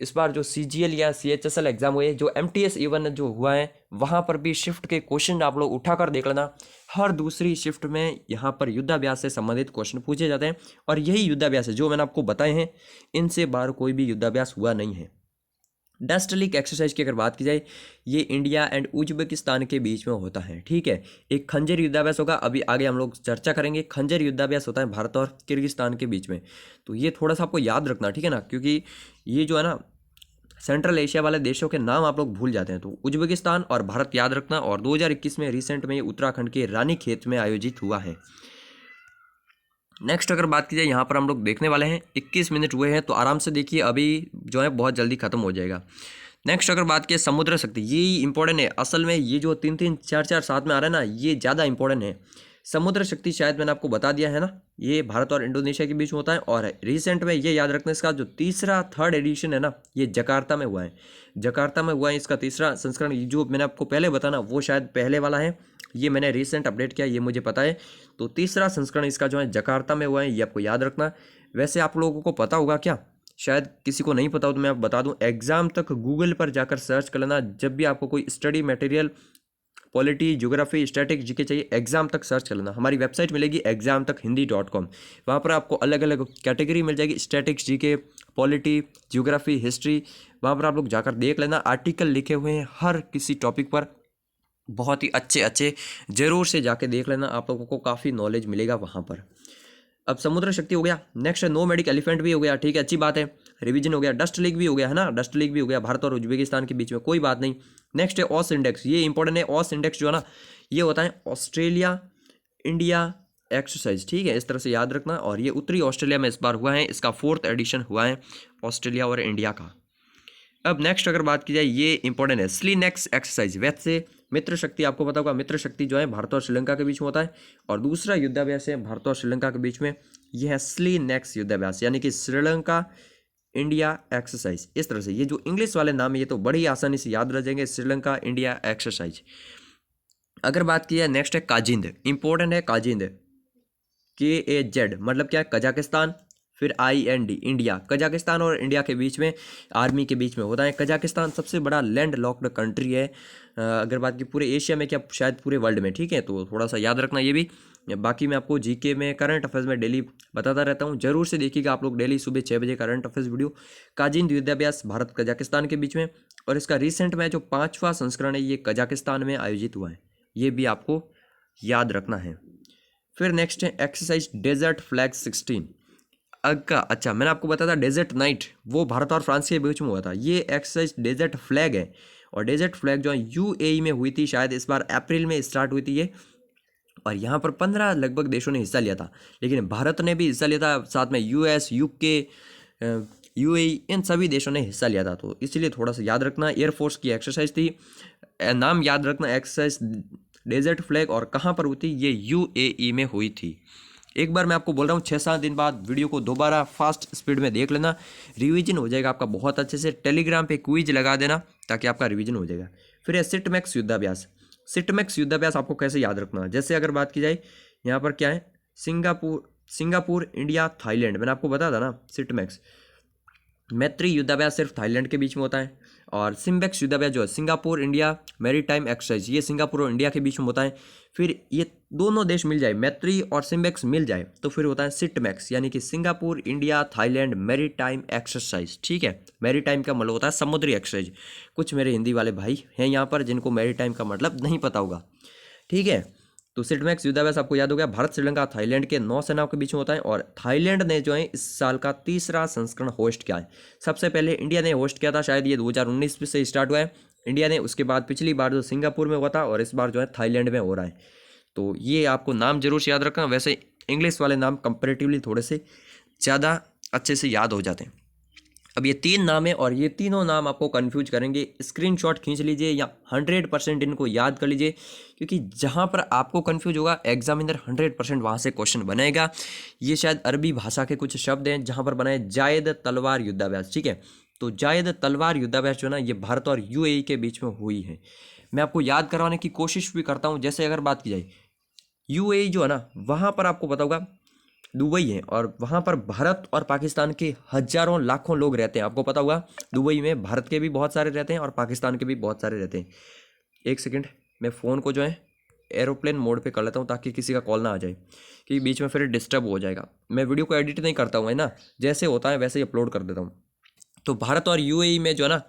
इस बार जो सीजीएल या सीएचएसएल एग्जाम हुए, जो एमटीएस इवन जो हुआ है, वहाँ पर भी शिफ्ट के क्वेश्चन आप लोग उठाकर देख लेना। हर दूसरी शिफ्ट में यहाँ पर युद्धाभ्यास से संबंधित क्वेश्चन पूछे जाते हैं, और यही युद्धाभ्यास है जो मैंने आपको बताए हैं, इनसे बाहर कोई भी युद्धाभ्यास हुआ नहीं है। डस्ट लीक एक्सरसाइज की अगर बात की जाए, ये इंडिया एंड उज्बेकिस्तान के बीच में होता है, ठीक है। एक खंजर युद्धाभ्यास होगा, अभी आगे हम लोग चर्चा करेंगे। खंजर युद्धाभ्यास होता है भारत और किर्गिस्तान के बीच में, तो ये थोड़ा सा आपको याद रखना, ठीक है ना, क्योंकि ये जो है ना सेंट्रल एशिया वाले देशों के नाम आप लोग भूल जाते हैं। तो उज्बेकिस्तान और भारत याद रखना। और 2021 में रिसेंट में ये उत्तराखंड के रानीखेत में आयोजित हुआ है। नेक्स्ट अगर बात की जाए, यहाँ पर हम लोग देखने वाले हैं 21 मिनट हुए हैं, तो आराम से देखिए, अभी जो है बहुत जल्दी खत्म हो जाएगा। नेक्स्ट अगर बात की समुद्र शक्ति, ये इंपॉर्टेंट है असल में। ये जो 3-3, 4-4 साथ में आ रहा है ना, ये ज़्यादा इंपॉर्टेंट है। समुद्र शक्ति शायद मैंने आपको बता दिया है ना, ये भारत और इंडोनेशिया के बीच में होता है। और रिसेंट में ये याद रखना, इसका जो थर्ड एडिशन है ना, ये जकार्ता में हुआ है। जकार्ता में हुआ है इसका तीसरा संस्करण। जो मैंने आपको पहले बताना, वो शायद पहले वाला है, ये मैंने रिसेंट अपडेट किया, ये मुझे पता है। तो तीसरा संस्करण इसका जो है जकार्ता में हुआ है, ये आपको याद रखना। वैसे आप लोगों को पता होगा क्या, शायद किसी को नहीं पता हो, तो मैं आपको बता दूं, एग्जाम तक गूगल पर जाकर सर्च कर लेना। जब भी आपको कोई study material, polity, geography, static, GK चाहिए, एग्जाम तक सर्च कर लेना। हमारी वेबसाइट मिलेगी examtakhindy.com, वहाँ पर आपको अलग अलग कैटेगरी मिल जाएगी, statics, GK, polity, geography, history. वहाँ पर आप लोग जाकर देख लेना, आर्टिकल लिखे हुए हैं हर किसी टॉपिक पर, बहुत ही अच्छे अच्छे, ज़रूर से जाके देख लेना, आप लोगों को काफ़ी नॉलेज मिलेगा वहाँ पर। अब समुद्र शक्ति हो गया, नेक्स्ट है नोमैडिक एलिफेंट भी हो गया, ठीक है, अच्छी बात है, रिवीजन हो गया। डस्ट लीक भी हो गया है ना, डस्ट लीक भी हो गया भारत और उज्बेकिस्तान के बीच में, कोई बात नहीं। नेक्स्ट है ऑस इंडेक्स, ये इंपॉर्टेंट है। ऑस इंडेक्स जो है ना, ये होता है ऑस्ट्रेलिया इंडिया एक्सरसाइज, ठीक है, इस तरह से याद रखना। और ये उत्तरी ऑस्ट्रेलिया में इस बार हुआ है, इसका 4th एडिशन हुआ है ऑस्ट्रेलिया और इंडिया का। अब नेक्स्ट अगर बात की जाए, ये इंपॉर्टेंट है, स्लीनेक्स एक्सरसाइज। वैसे मित्र शक्ति आपको पता होगा, मित्र शक्ति जो है भारत और श्रीलंका के बीच में होता है, और दूसरा युद्धाभ्यास है भारत और श्रीलंका के बीच में, यह है स्लीनेक्स युद्धाभ्यास, यानी कि श्रीलंका इंडिया एक्सरसाइज। इस तरह से ये जो इंग्लिश वाले नाम है, ये तो बड़ी आसानी से याद रह जाएंगे, श्रीलंका इंडिया एक्सरसाइज। अगर बात की जाए, नेक्स्ट है काजिंद, इंपॉर्टेंट है काजिंद, KAZ मतलब क्या है, कजाकिस्तान, फिर IND इंडिया। कजाकिस्तान और इंडिया के बीच में, आर्मी के बीच में होता है। कजाकिस्तान सबसे बड़ा लैंड लॉक्ड कंट्री है, अगर बात की पूरे एशिया में, क्या शायद पूरे वर्ल्ड में, ठीक है, तो थोड़ा सा याद रखना ये भी। बाकी मैं आपको जीके में, करंट अफेयर्स में डेली बताता रहता हूँ, जरूर से देखिएगा आप लोग डेली सुबह 6 बजे करंट अफेयर्स वीडियो। काजिंद युद्धाभ्यास भारत कजाकिस्तान के बीच में, और इसका रिसेंट में जो 5वां संस्करण है, ये कजाकिस्तान में आयोजित हुआ है, ये भी आपको याद रखना है। फिर नेक्स्ट है एक्सरसाइज डेजर्ट फ्लैग 16 का। अच्छा, मैंने आपको बताया था डेजर्ट नाइट, वो भारत और फ्रांस के बीच में हुआ था। ये एक्सरसाइज डेजर्ट फ्लैग है, और डेजर्ट फ्लैग जो है UAE में हुई थी, शायद इस बार अप्रैल में स्टार्ट हुई थी ये, और यहाँ पर 15 लगभग देशों ने हिस्सा लिया था, लेकिन भारत ने भी हिस्सा लिया था, साथ में US, UK, UAE, इन सभी देशों ने हिस्सा लिया था, तो इसलिए थोड़ा सा याद रखना। एयरफोर्स की एक्सरसाइज थी, नाम याद रखना, एक्सरसाइज डेजर्ट फ्लैग, और कहाँ पर हुई थी, ये UAE में हुई थी। एक बार मैं आपको बोल रहा हूँ, 6-7 दिन बाद वीडियो को दोबारा फास्ट स्पीड में देख लेना, रिवीजन हो जाएगा आपका बहुत अच्छे से। टेलीग्राम पे क्विज लगा देना ताकि आपका रिवीजन हो जाएगा। फिर है सिटमैक्स युद्धाभ्यास। सिटमैक्स युद्धाभ्यास आपको कैसे याद रखना, जैसे अगर बात की जाए, यहाँ पर क्या है, सिंगापुर इंडिया थाईलैंड, मैंने आपको बताया था ना सिटमैक्स। मैत्री युद्धाभ्यास सिर्फ थाईलैंड के बीच में होता है, और सिम्बेक्स युद्धाभ्यास जो है सिंगापुर इंडिया मैरीटाइम एक्सरसाइज, ये सिंगापुर और इंडिया के बीच में होता है। फिर ये दोनों देश मिल जाए, मैत्री और सिम्बेक्स मिल जाए, तो फिर होता है सिटमैक्स, यानी कि Singapore India Thailand maritime exercise. ठीक है, मैरीटाइम का मतलब होता है समुद्री एक्सरसाइज। कुछ मेरे हिंदी वाले भाई हैं यहाँ पर जिनको मैरीटाइम का मतलब नहीं पता होगा। ठीक है, तो सिटमैक्स युद्धाभ्यास आपको याद हो गया, भारत श्रीलंका थाईलैंड के नौसेनाओं के बीच में होता है। और थाईलैंड ने जो है इस साल का तीसरा संस्करण होस्ट किया है। सबसे पहले इंडिया ने होस्ट किया था, शायद ये 2019 से स्टार्ट हुआ है इंडिया ने। उसके बाद पिछली बार जो सिंगापुर में हुआ था और इस बार जो है थाईलैंड में हो रहा है। तो ये आपको नाम जरूर से याद रखना। वैसे इंग्लिश वाले नाम कंपेरेटिवली थोड़े से ज़्यादा अच्छे से याद हो जाते हैं। अब ये 3 नाम है और ये तीनों नाम आपको कंफ्यूज करेंगे। स्क्रीनशॉट खींच लीजिए या 100% इनको याद कर लीजिए, क्योंकि जहाँ पर आपको कंफ्यूज होगा एग्जामिनर 100% वहाँ से क्वेश्चन बनाएगा। ये शायद अरबी भाषा के कुछ शब्द हैं जहाँ पर बनाए जायद तलवार युद्धाभ्यास। ठीक है, तो जायद तलवार युद्धाभ्यास जो है ना, ये भारत और यूएई के बीच में हुई है। मैं आपको याद करवाने की कोशिश भी करता हूँ। जैसे अगर बात की जाए यूएई जो है ना, वहाँ पर आपको पता होगा दुबई है और वहाँ पर भारत और पाकिस्तान के हजारों लाखों लोग रहते हैं। आपको पता होगा दुबई में भारत के भी बहुत सारे रहते हैं और पाकिस्तान के भी बहुत सारे रहते हैं। एक सेकंड, मैं फ़ोन को जो है एरोप्लेन मोड पे कर लेता हूँ ताकि किसी का कॉल ना आ जाए, कि बीच में फिर डिस्टर्ब हो जाएगा। मैं वीडियो को एडिट नहीं करता हूँ है ना, जैसे होता है वैसे ही अपलोड कर देता हूँ। तो भारत और यूएई में जो है ना,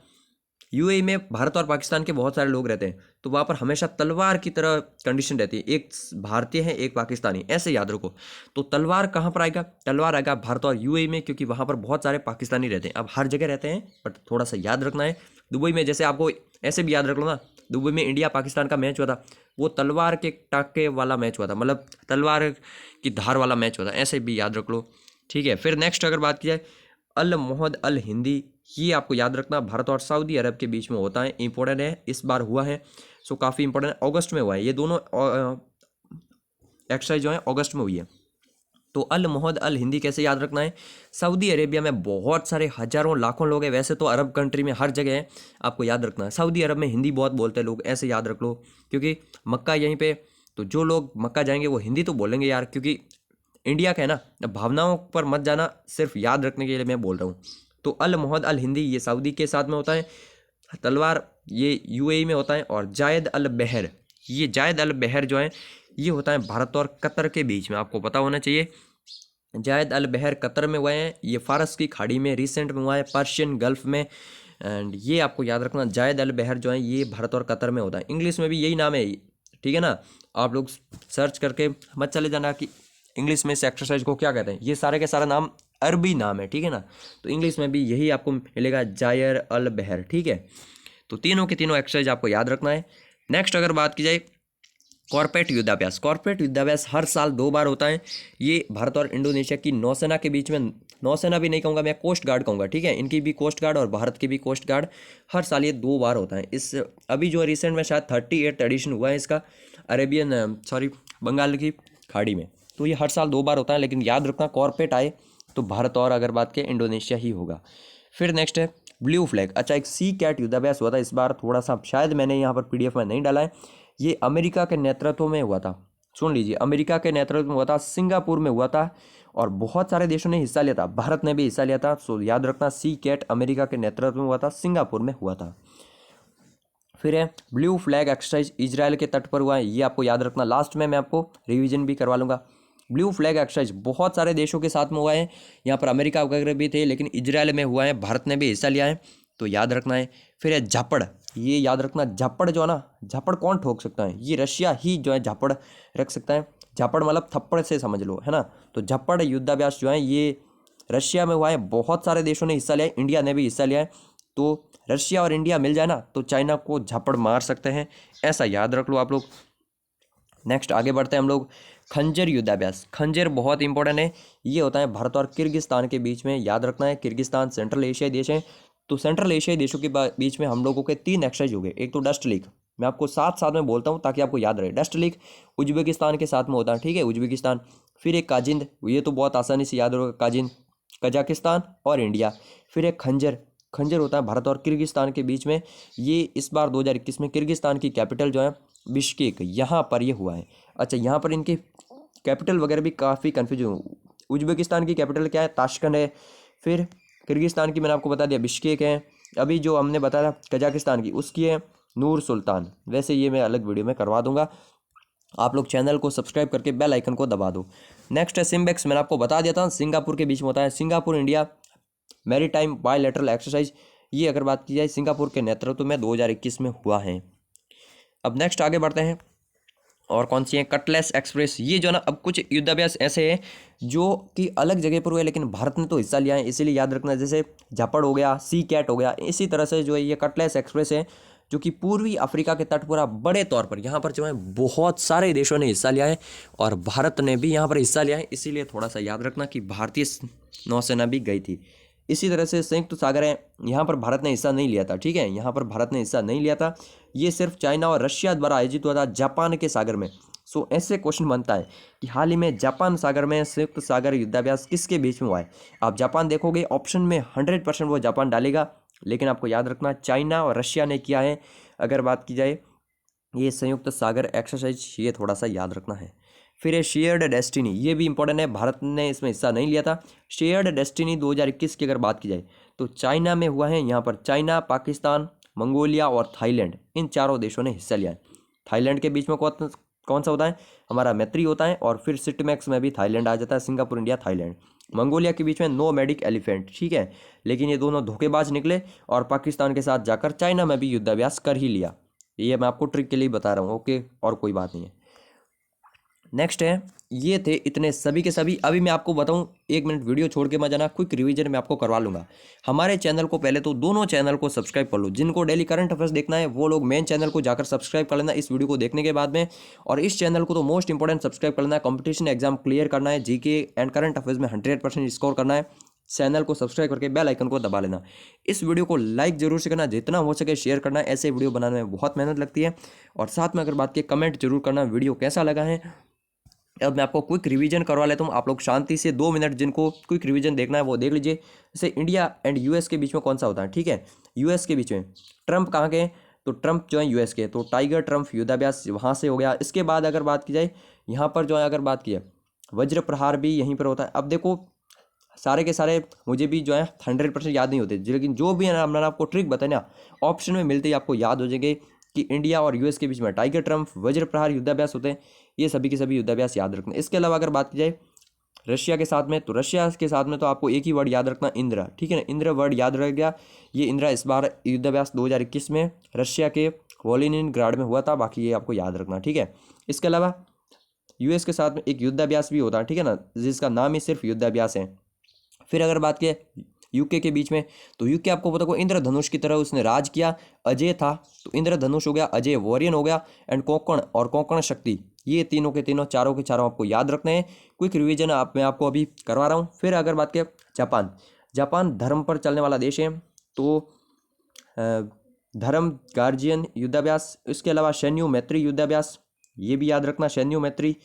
यूएई में भारत और पाकिस्तान के बहुत सारे लोग रहते हैं, तो वहाँ पर हमेशा तलवार की तरह कंडीशन रहती है, एक भारतीय है एक पाकिस्तानी, ऐसे याद रखो। तो तलवार कहाँ पर आएगा, तलवार आएगा भारत और यूएई में, क्योंकि वहाँ पर बहुत सारे पाकिस्तानी रहते हैं। अब हर जगह रहते हैं बट थोड़ा सा याद रखना है। दुबई में जैसे आपको ऐसे भी याद रख लो ना, दुबई में इंडिया पाकिस्तान का मैच हुआ था, वो तलवार के टाके वाला मैच हुआ था, मतलब तलवार की धार वाला मैच हुआ था, ऐसे भी याद रख लो। ठीक है, फिर नेक्स्ट अगर बात की जाए अल मोहद अल हिंदी, ये आपको याद रखना, भारत और सऊदी अरब के बीच में होता है, इंपॉर्टेंट है, इस बार हुआ है। सो काफ़ी इंपॉर्टेंट है, अगस्त में हुआ है, ये दोनों एक्सरसाइज जो है अगस्त में हुई है। तो अल मोहद अल हिंदी कैसे याद रखना है, सऊदी अरेबिया में बहुत सारे हजारों लाखों लोग हैं, वैसे तो अरब कंट्री में हर जगह है, आपको याद रखना है सऊदी अरब में हिंदी बहुत बोलते हैं लोग, ऐसे याद रख लो, क्योंकि मक्का यहीं पे, तो जो लोग मक्का जाएंगे वो हिंदी तो बोलेंगे यार, क्योंकि इंडिया का है ना, भावनाओं पर मत जाना, सिर्फ याद रखने के लिए मैं बोल रहा हूँ। तो अल मोहद अल हिंदी ये सऊदी के साथ में होता है, तलवार ये यूएई में होता है, और जायद अल बहर, ये जायद अल बहर जो है ये होता है भारत और कतर के बीच में, आपको पता होना चाहिए। जायद अल बहर कतर में हुए हैं, ये फारस की खाड़ी में रिसेंट में हुआ है, पर्शियन गल्फ में। एंड ये आपको याद रखना, जायद अल बहर जो है ये भारत और कतर में होता है, इंग्लिश में भी यही नाम है। ठीक है ना, आप लोग सर्च करके मत चले जाना कि इंग्लिश में इस एक्सरसाइज को क्या कहते हैं, ये सारे के सारा नाम अरबी नाम है। ठीक है ना, तो इंग्लिश में भी यही आपको मिलेगा, जायर अल बहर। ठीक है, तो तीनों के तीनों एक्सरसाइज आपको याद रखना है। नेक्स्ट अगर बात की जाए कॉर्पेट युद्धाभ्यास, कॉर्पेट युद्धाभ्यास हर साल 2 बार होता है। ये भारत और इंडोनेशिया की नौसेना के बीच में, नौसेना भी नहीं कहूँगा मैं, कोस्ट गार्ड कहूँगा। ठीक है, इनकी भी कोस्ट गार्ड और भारत की भी कोस्ट गार्ड, हर साल ये 2 बार होता है। इस अभी जो रिसेंट में शायद 38 एडिशन हुआ है इसका, अरेबियन सॉरी बंगाल की खाड़ी में, तो ये हर साल 2 बार होता है। लेकिन याद रखना कॉर्पेट आए तो भारत और अगर बात करें इंडोनेशिया ही होगा। फिर नेक्स्ट है ब्लू फ्लैग। अच्छा, एक सी कैट युद्धाभ्यास हुआ था इस बार, थोड़ा सा शायद मैंने यहाँ पर पीडीएफ में नहीं डाला है, ये अमेरिका के नेतृत्व में हुआ था। सुन लीजिए, अमेरिका के नेतृत्व में हुआ था, सिंगापुर में हुआ था और बहुत सारे देशों ने हिस्सा लिया था, भारत ने भी हिस्सा लिया था। सो याद रखना सी कैट अमेरिका के नेतृत्व में हुआ था, सिंगापुर में हुआ था। फिर है ब्लू फ्लैग एक्सरसाइज, इजराइल के तट पर हुआ है, ये आपको याद रखना, लास्ट में मैं आपको रिवीजन भी करवा लूँगा। ब्लू फ्लैग एक्सरसाइज बहुत सारे देशों के साथ में हुआ है, यहाँ पर अमेरिका वगैरह भी थे, लेकिन इजराइल में हुआ है, भारत ने भी हिस्सा लिया है, तो याद रखना है। फिर है झापड़, ये याद रखना, झापड़ जो है ना, झापड़ कौन ठोक सकता है, ये रशिया ही जो है झापड़ रख सकता है। झापड़ मतलब थप्पड़ से समझ लो, है ना। तो झापड़ युद्धाभ्यास जो है ये रशिया में हुआ है, बहुत सारे देशों ने हिस्सा लिया है, इंडिया ने भी हिस्सा लिया है। तो रशिया और इंडिया मिल जाए ना तो चाइना को झापड़ मार सकते हैं, ऐसा याद रख लो आप लोग। नेक्स्ट आगे बढ़ते हैं हम लोग, खंजर युद्धाभ्यास। खंजर बहुत इंपॉर्टेंट है, ये होता है भारत और किर्गिस्तान के बीच में, याद रखना है। किर्गिस्तान सेंट्रल एशियाई देश है, तो सेंट्रल एशियाई देशों के बीच में हम लोगों के 3 एक्सरसाइज हो गए। एक तो डस्ट लीग, मैं आपको साथ साथ में बोलता हूँ ताकि आपको याद रहे। डस्ट लीग उज्बेकिस्तान के साथ में होता है, ठीक है, उज्बेकिस्तान। फिर एक काजिंद, ये तो बहुत आसानी से याद होगा, काजिंद कजाकिस्तान और इंडिया। फिर एक खंजर, खंजर होता है भारत और किर्गिस्तान के बीच में, ये इस बार 2021 में किर्गिस्तान की कैपिटल जो है बिश्केक, यहाँ पर ये हुआ है। अच्छा, यहाँ पर इनकी कैपिटल वगैरह भी काफ़ी कन्फ्यूजन, उज्बेकिस्तान की कैपिटल क्या है, ताशकंद है। फिर किर्गिस्तान की मैंने आपको बता दिया बिश्केक है, अभी जो हमने बताया कजाकिस्तान की, उसकी है नूर सुल्तान। वैसे ये मैं अलग वीडियो में करवा दूंगा। आप लोग चैनल को सब्सक्राइब करके बेल आइकन को दबा दो। नेक्स्ट है सिम्बेक्स, मैंने आपको बता दिया था, सिंगापुर के बीच में होता है। Singapore India maritime bilateral exercise, ये अगर बात की जाए सिंगापुर के नेतृत्व में 2021 में हुआ है। अब नेक्स्ट आगे बढ़ते हैं, और कौन सी है, कटलेस एक्सप्रेस। ये जो ना, अब कुछ युद्धाभ्यास ऐसे हैं जो कि अलग जगह पर हुए लेकिन भारत ने तो हिस्सा लिया है, इसीलिए याद रखना। जैसे झापड़ हो गया, सी कैट हो गया, इसी तरह से जो है ये कटलेस एक्सप्रेस है जो कि पूर्वी अफ्रीका के तट पर बड़े तौर पर यहाँ पर जो है बहुत सारे देशों ने हिस्सा लिया है और भारत ने भी यहाँ पर हिस्सा लिया है, इसीलिए थोड़ा सा याद रखना कि भारतीय नौसेना भी गई थी। इसी तरह से संयुक्त सागर है, यहाँ पर भारत ने हिस्सा नहीं लिया था, ठीक है, यहाँ पर भारत ने हिस्सा नहीं लिया था। ये सिर्फ चाइना और रशिया द्वारा आयोजित हुआ था जापान के सागर में। सो ऐसे क्वेश्चन बनता है कि हाल ही में जापान सागर में संयुक्त सागर युद्धाभ्यास किसके बीच में हुआ है। आप जापान देखोगे ऑप्शन में 100% वो जापान डालेगा, लेकिन आपको याद रखना चाइना और रशिया ने किया है। अगर बात की जाए ये संयुक्त सागर एक्सरसाइज, ये थोड़ा सा याद रखना है। फिर है शेयर्ड डेस्टिनी, ये भी इंपॉर्टेंट है, भारत ने इसमें हिस्सा नहीं लिया था। शेयर्ड डेस्टिनी 2021 की अगर बात की जाए तो चाइना में हुआ है। यहाँ पर चाइना, पाकिस्तान, मंगोलिया और थाईलैंड, इन चारों देशों ने हिस्सा लिया है। थाईलैंड के बीच में कौन सा होता है, हमारा मैत्री होता है, और फिर सिटमैक्स में भी थाईलैंड आ जाता है, सिंगापुर, इंडिया, थाईलैंड। मंगोलिया के बीच में नो मैडिक एलिफेंट, ठीक है, लेकिन ये दोनों धोखेबाज निकले और पाकिस्तान के साथ जाकर चाइना में भी युद्धाभ्यास कर ही लिया। ये मैं आपको ट्रिक के लिए बता रहा हूँ, ओके, और कोई बात नहीं है। नेक्स्ट है, ये थे इतने सभी के सभी। अभी मैं आपको बताऊं, 1 मिनट वीडियो छोड़ के मत जाना, क्विक रिवीजन मैं आपको करवा लूंगा। हमारे चैनल को पहले तो दोनों चैनल को सब्सक्राइब कर लो। जिनको डेली करंट अफेयर्स देखना है वो लोग मेन चैनल को जाकर सब्सक्राइब कर लेना इस वीडियो को देखने के बाद में। और इस चैनल को तो मोस्ट इंपॉर्टेंट सब्सक्राइब कर लेना है। कॉम्पिटिशन एग्जाम क्लियर करना है, जीके एंड करंट अफेयर्स में 100% स्कोर करना है। चैनल को सब्सक्राइब करके बेल आइकन को दबा लेना। इस वीडियो को लाइक जरूर से करना, जितना हो सके शेयर करना है। ऐसे वीडियो बनाने में बहुत मेहनत लगती है। और साथ में अगर बात की, कमेंट जरूर करना वीडियो कैसा लगा है। अब मैं आपको क्विक रिवीजन करवा लेता हूँ, आप लोग शांति से 2 मिनट जिनको क्विक रिवीजन देखना है वो देख लीजिए। जैसे इंडिया एंड यूएस के बीच में कौन सा होता है, ठीक है, यूएस के बीच में ट्रंप कहाँ के, तो ट्रंप जो है यूएस के, तो टाइगर ट्रंप युद्धाभ्यास वहाँ से हो गया। इसके बाद अगर बात की जाए यहाँ पर जो है, अगर बात की है वज्र प्रहार भी यहीं पर होता है। अब देखो सारे के सारे मुझे भी जो है 100% याद नहीं होते, लेकिन जो भी है ना, मैंने आपको ट्रिक बताई ना, ऑप्शन में मिलते ही आपको याद हो जाएंगे कि इंडिया और यूएस के बीच में टाइगर ट्रंप, वज्र प्रहार युद्धाभ्यास होते हैं। ये सभी के सभी युद्धाभ्यास याद रखना। इसके अलावा अगर बात की जाए रशिया के साथ में, तो रशिया के साथ में तो आपको एक ही वर्ड याद रखना, इंद्र, ठीक है ना, इंद्र वर्ड याद रह गया। ये इंद्र इस बार युद्धाभ्यास 2021 में रशिया के वोलिनिनग्राड में हुआ था, बाकी ये आपको याद रखना, ठीक है। इसके अलावा यूएस के साथ में एक युद्धाभ्यास भी होता है, ठीक है ना, जिसका नाम ही सिर्फ युद्धाभ्यास है। फिर अगर बात की यूके के बीच में, तो यूके आपको पता को इंद्रधनुष की तरह उसने राज किया, अजय था, तो इंद्रधनुष हो गया, अजय वॉरियन हो गया, एंड कोंकण और कोंकण शक्ति, ये तीनों के तीनों, चारों के चारों आपको याद रखने हैं। क्विक रिवीजन मैं आपको अभी करवा रहा हूँ। फिर अगर बात करें जापान, जापान धर्म पर चलने वाला देश है, तो धर्म गार्जियन युद्धाभ्यास। इसके अलावा शैन्यू मैत्री युद्धाभ्यास, ये भी याद रखना, शैन्यू मैत्री।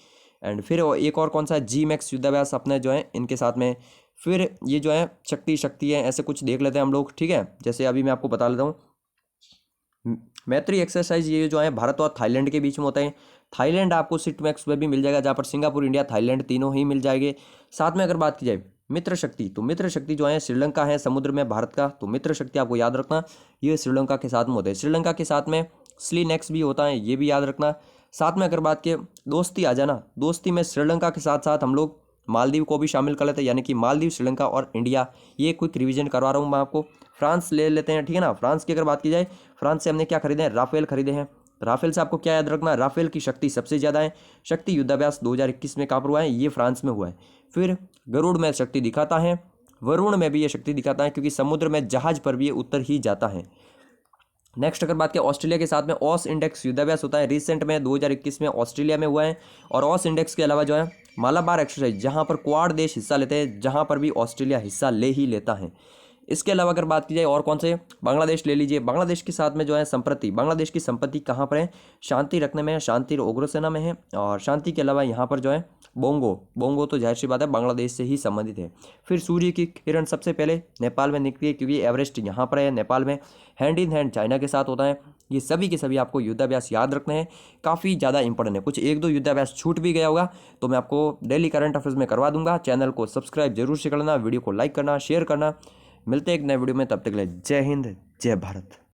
एंड फिर एक और कौन सा है, जी मैक्स युद्धाभ्यास अपने जो है इनके साथ में। फिर ये जो है शक्ति है, ऐसे कुछ देख लेते हैं हम लोग, ठीक है। जैसे अभी मैं आपको बता लेता हूँ मैत्री एक्सरसाइज, ये जो है भारत और थाईलैंड के बीच में होता है। थाईलैंड आपको सिटमैक्स में भी मिल जाएगा, जहाँ पर सिंगापुर, इंडिया, थाईलैंड तीनों ही मिल जाएंगे। साथ में अगर बात की जाए मित्र शक्ति, तो मित्र शक्ति जो है श्रीलंका है समुद्र में भारत का, तो मित्र शक्ति आपको याद रखना, ये श्रीलंका के साथ में होता है। श्रीलंका के साथ में स्लीनेक्स भी होता है, ये भी याद रखना। साथ में अगर बात की दोस्ती आ जाना, दोस्ती में श्रीलंका के साथ साथ हम लोग मालदीव को भी शामिल कर लेते हैं, यानी कि मालदीव, श्रीलंका और इंडिया। ये क्विक रिवीजन करवा रहा हूँ मैं आपको। फ्रांस ले लेते हैं, ठीक है ना। फ्रांस की अगर बात की जाए, फ्रांस से हमने क्या खरीदे हैं, राफेल खरीदे हैं। राफेल से आपको क्या याद रखना, राफेल की शक्ति सबसे ज़्यादा है। शक्ति युद्धाभ्यास 2021 में कहाँ पर हुआ है, ये फ्रांस में हुआ है। फिर गरुड़ में शक्ति दिखाता है, वरुण में भी ये शक्ति दिखाता है, क्योंकि समुद्र में जहाज पर भी ये उत्तर ही जाता है। नेक्स्ट अगर बात करें ऑस्ट्रेलिया के साथ में ऑस इंडेक्स युद्धाभ्यास होता है, रिसेंट में 2021 में ऑस्ट्रेलिया में हुआ है। और ऑस इंडेक्स के अलावा जो है मालाबार एक्सरसाइज, जहां पर क्वाड देश हिस्सा लेते हैं, जहां पर भी ऑस्ट्रेलिया हिस्सा ले ही लेता है। इसके अलावा अगर बात की जाए और कौन से, बांग्लादेश ले लीजिए। बांग्लादेश के साथ में जो है संप्रति, बांग्लादेश की संपत्ति कहाँ पर है, शांति रखने में है, शांति उग्रसेना में है। और शांति के अलावा यहाँ पर जो है बोंगो तो जाहिर सी बात है बांग्लादेश से ही संबंधित है। फिर सूर्य की किरण सबसे पहले नेपाल में निकली है, क्योंकि एवरेस्ट यहाँ पर है नेपाल में। हैंड इन हैंड चाइना के साथ होता है। ये सभी के सभी आपको युद्धाभ्यास याद रखने हैं, काफ़ी ज़्यादा इंपॉर्टेंट है। कुछ 1-2 युद्धाभ्यास छूट भी गया होगा तो मैं आपको डेली करंट अफेयर्स में करवा दूंगा। चैनल को सब्सक्राइब जरूर से करना, वीडियो को लाइक करना, शेयर करना। मिलते हैं एक नए वीडियो में, तब तक के लिए जय हिंद, जय भारत।